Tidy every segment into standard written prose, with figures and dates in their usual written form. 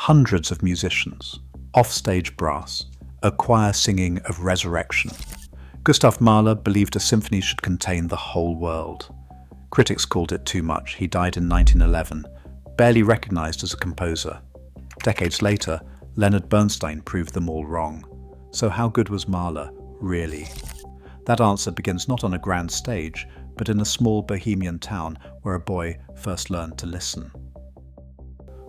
hundreds of musicians, offstage brass, a choir singing of resurrection. Gustav Mahler believed a symphony should contain the whole world. Critics called it too much. He died in 1911, barely recognized as a composer. Decades later, Leonard Bernstein proved them all wrong. So how good was Mahler, really? That answer begins not on a grand stage, but in a small bohemian town where a boy first learned to listen.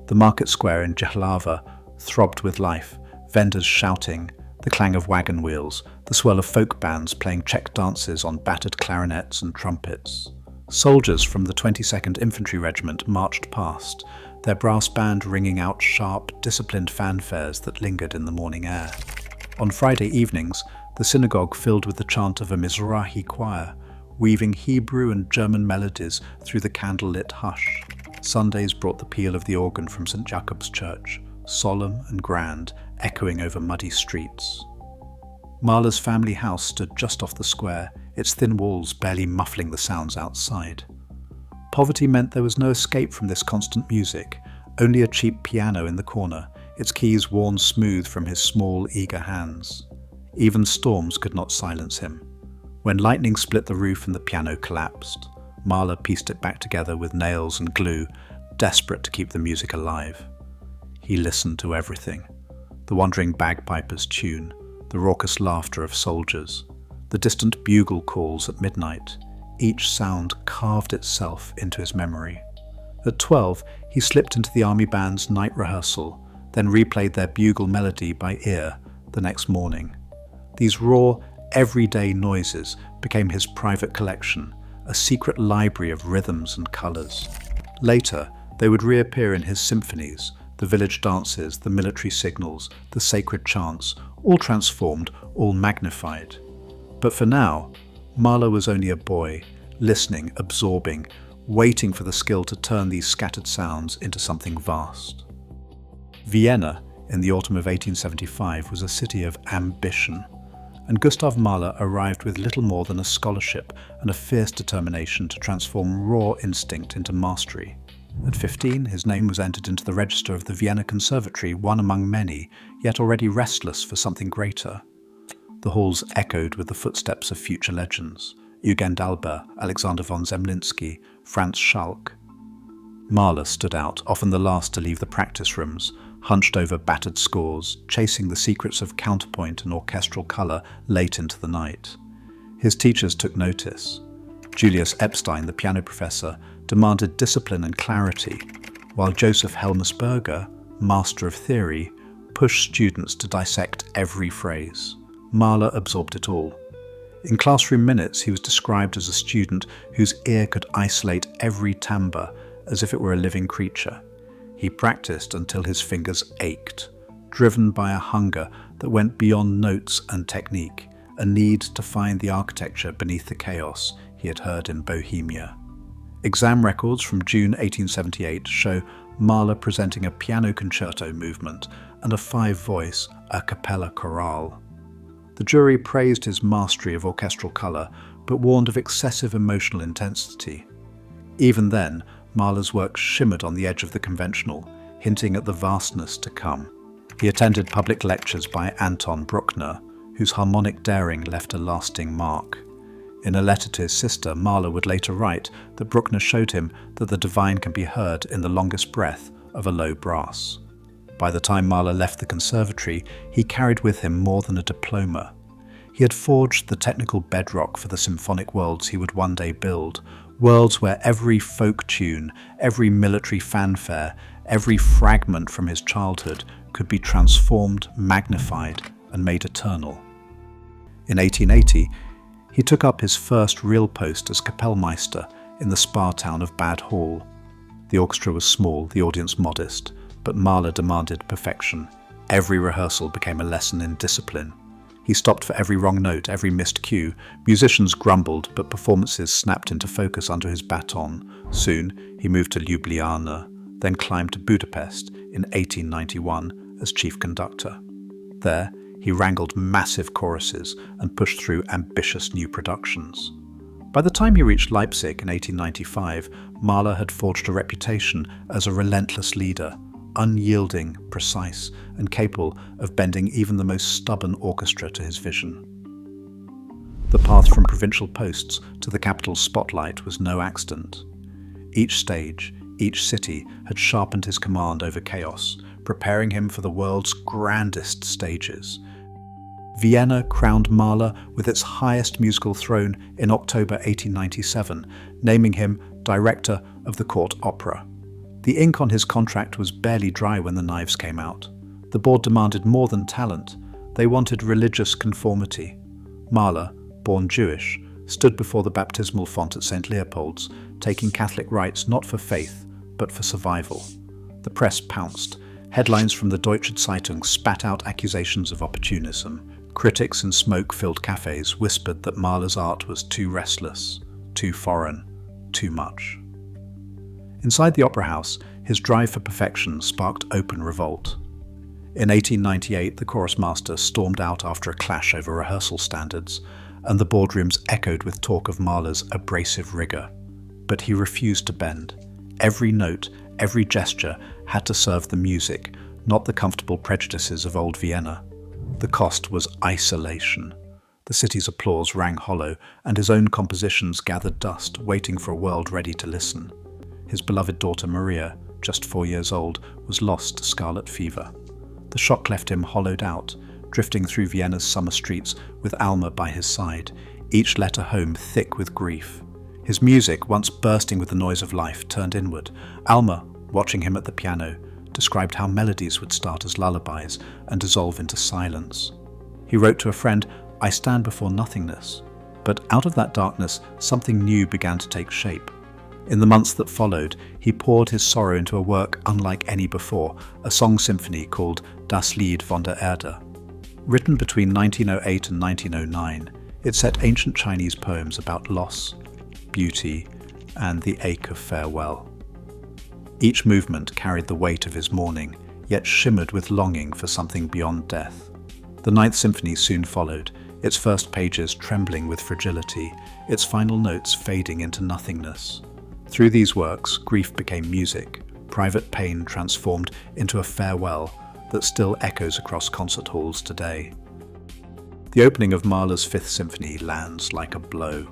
The market square in Jihlava throbbed with life, vendors shouting, the clang of wagon wheels, the swirl of folk bands playing Czech dances on battered clarinets and trumpets. Soldiers from the 22nd Infantry Regiment marched past, their brass band ringing out sharp, disciplined fanfares that lingered in the morning air. On Friday evenings, the synagogue filled with the chant of a Mizrahi choir, weaving Hebrew and German melodies through the candlelit hush. Sundays brought the peal of the organ from St. Jacob's Church, solemn and grand, echoing over muddy streets. Mahler's family house stood just off the square, its thin walls barely muffling the sounds outside. Poverty meant there was no escape from this constant music, only a cheap piano in the corner, its keys worn smooth from his small, eager hands. Even storms could not silence him. When lightning split the roof and the piano collapsed, Mahler pieced it back together with nails and glue, desperate to keep the music alive. He listened to everything. The wandering bagpiper's tune, the raucous laughter of soldiers, the distant bugle calls at midnight. Each sound carved itself into his memory. At 12, he slipped into the army band's night rehearsal, then replayed their bugle melody by ear the next morning. These raw, everyday noises became his private collection, a secret library of rhythms and colours. Later, they would reappear in his symphonies, the village dances, the military signals, the sacred chants, all transformed, all magnified. But for now, Mahler was only a boy, listening, absorbing, waiting for the skill to turn these scattered sounds into something vast. Vienna, in the autumn of 1875, was a city of ambition, and Gustav Mahler arrived with little more than a scholarship and a fierce determination to transform raw instinct into mastery. At 15, his name was entered into the register of the Vienna Conservatory, one among many, yet already restless for something greater. The halls echoed with the footsteps of future legends: Eugen d'Albert, Alexander von Zemlinsky, Franz Schalk. Mahler stood out, often the last to leave the practice rooms, hunched over battered scores, chasing the secrets of counterpoint and orchestral colour late into the night. His teachers took notice. Julius Epstein, the piano professor, demanded discipline and clarity, while Joseph Helmersberger, master of theory, pushed students to dissect every phrase. Mahler absorbed it all. In classroom minutes, he was described as a student whose ear could isolate every timbre as if it were a living creature. He practiced until his fingers ached, driven by a hunger that went beyond notes and technique, a need to find the architecture beneath the chaos he had heard in Bohemia. Exam records from June 1878 show Mahler presenting a piano concerto movement and a five-voice a cappella chorale. The jury praised his mastery of orchestral colour, but warned of excessive emotional intensity. Even then, Mahler's work shimmered on the edge of the conventional, hinting at the vastness to come. He attended public lectures by Anton Bruckner, whose harmonic daring left a lasting mark. In a letter to his sister, Mahler would later write that Bruckner showed him that the divine can be heard in the longest breath of a low brass. By the time Mahler left the conservatory, he carried with him more than a diploma. He had forged the technical bedrock for the symphonic worlds he would one day build, worlds where every folk tune, every military fanfare, every fragment from his childhood could be transformed, magnified, and made eternal. In 1880, he took up his first real post as Kapellmeister in the spa town of Bad Hall. The orchestra was small, the audience modest, but Mahler demanded perfection. Every rehearsal became a lesson in discipline. He stopped for every wrong note, every missed cue. Musicians grumbled, but performances snapped into focus under his baton. Soon, he moved to Ljubljana, then climbed to Budapest in 1891 as chief conductor. There, he wrangled massive choruses and pushed through ambitious new productions. By the time he reached Leipzig in 1895, Mahler had forged a reputation as a relentless leader, unyielding, precise, and capable of bending even the most stubborn orchestra to his vision. The path from provincial posts to the capital's spotlight was no accident. Each stage, each city had sharpened his command over chaos, preparing him for the world's grandest stages. Vienna crowned Mahler with its highest musical throne in October 1897, naming him director of the court opera. The ink on his contract was barely dry when the knives came out. The board demanded more than talent. They wanted religious conformity. Mahler, born Jewish, stood before the baptismal font at St. Leopold's, taking Catholic rites not for faith, but for survival. The press pounced. Headlines from the Deutsche Zeitung spat out accusations of opportunism. Critics in smoke-filled cafes whispered that Mahler's art was too restless, too foreign, too much. Inside the opera house, his drive for perfection sparked open revolt. In 1898, the chorus master stormed out after a clash over rehearsal standards, and the boardrooms echoed with talk of Mahler's abrasive rigor. But he refused to bend. Every note, every gesture had to serve the music, not the comfortable prejudices of old Vienna. The cost was isolation. The city's applause rang hollow, and his own compositions gathered dust, waiting for a world ready to listen. His beloved daughter Maria, just 4 years old, was lost to scarlet fever. The shock left him hollowed out, drifting through Vienna's summer streets with Alma by his side, each letter home thick with grief. His music, once bursting with the noise of life, turned inward. Alma, watching him at the piano, described how melodies would start as lullabies and dissolve into silence. He wrote to a friend, "I stand before nothingness." But out of that darkness, something new began to take shape. In the months that followed, he poured his sorrow into a work unlike any before, a song symphony called Das Lied von der Erde. Written between 1908 and 1909, it set ancient Chinese poems about loss, beauty, and the ache of farewell. Each movement carried the weight of his mourning, yet shimmered with longing for something beyond death. The Ninth Symphony soon followed, its first pages trembling with fragility, its final notes fading into nothingness. Through these works, grief became music, private pain transformed into a farewell that still echoes across concert halls today. The opening of Mahler's Fifth Symphony lands like a blow.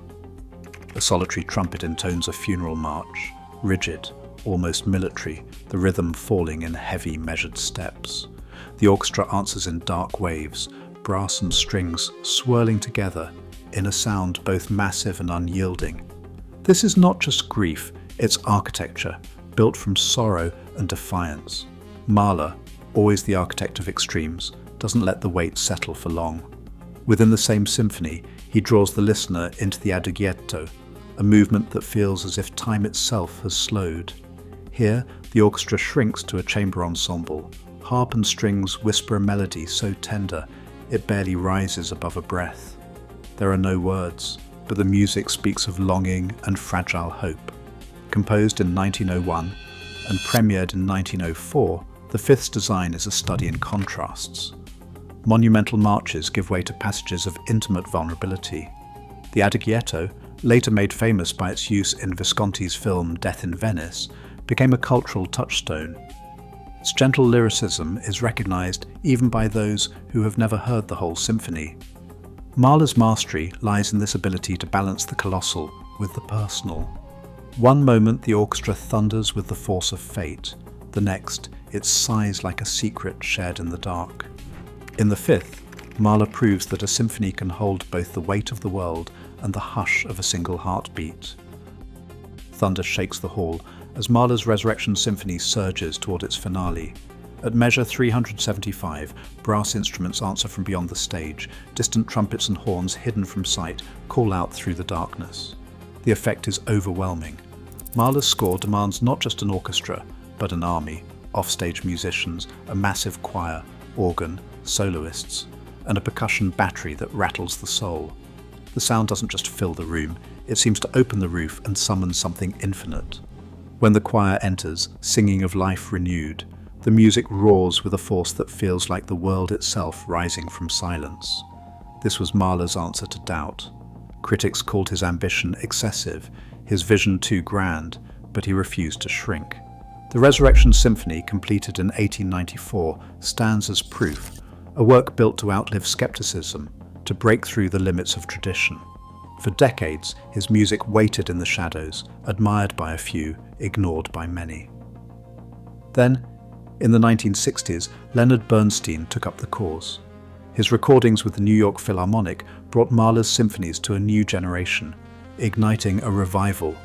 A solitary trumpet intones a funeral march, rigid, almost military, the rhythm falling in heavy, measured steps. The orchestra answers in dark waves, brass and strings swirling together in a sound both massive and unyielding. This is not just grief, it's architecture, built from sorrow and defiance. Mahler, always the architect of extremes, doesn't let the weight settle for long. Within the same symphony, he draws the listener into the adagietto, a movement that feels as if time itself has slowed. Here, the orchestra shrinks to a chamber ensemble. Harp and strings whisper a melody so tender, it barely rises above a breath. There are no words, but the music speaks of longing and fragile hope. Composed in 1901 and premiered in 1904, the Fifth's design is a study in contrasts. Monumental marches give way to passages of intimate vulnerability. The adagietto, later made famous by its use in Visconti's film Death in Venice, became a cultural touchstone. Its gentle lyricism is recognized even by those who have never heard the whole symphony. Mahler's mastery lies in this ability to balance the colossal with the personal. One moment the orchestra thunders with the force of fate, the next it sighs like a secret shared in the dark. In the Fifth, Mahler proves that a symphony can hold both the weight of the world and the hush of a single heartbeat. Thunder shakes the hall as Mahler's Resurrection Symphony surges toward its finale. At measure 375, brass instruments answer from beyond the stage. Distant trumpets and horns hidden from sight call out through the darkness. The effect is overwhelming. Mahler's score demands not just an orchestra, but an army, offstage musicians, a massive choir, organ, soloists, and a percussion battery that rattles the soul. The sound doesn't just fill the room, it seems to open the roof and summon something infinite. When the choir enters, singing of life renewed, the music roars with a force that feels like the world itself rising from silence. This was Mahler's answer to doubt. Critics called his ambition excessive, his vision too grand, but he refused to shrink. The Resurrection Symphony, completed in 1894, stands as proof, a work built to outlive skepticism, to break through the limits of tradition. For decades, his music waited in the shadows, admired by a few, ignored by many. Then, in the 1960s, Leonard Bernstein took up the cause. His recordings with the New York Philharmonic brought Mahler's symphonies to a new generation, igniting a revival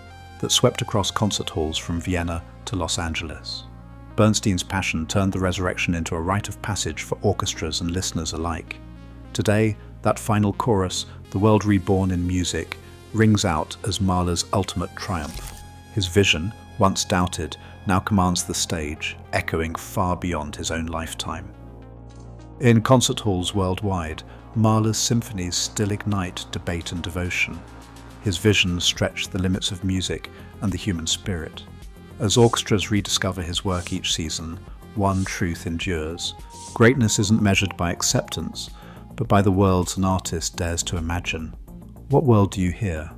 that swept across concert halls from Vienna to Los Angeles. Bernstein's passion turned the Resurrection into a rite of passage for orchestras and listeners alike. Today, that final chorus, "The World Reborn in Music," rings out as Mahler's ultimate triumph. His vision, once doubted, now commands the stage, echoing far beyond his own lifetime. In concert halls worldwide, Mahler's symphonies still ignite debate and devotion. His visions stretch the limits of music and the human spirit. As orchestras rediscover his work each season, one truth endures. Greatness isn't measured by acceptance, but by the worlds an artist dares to imagine. What world do you hear?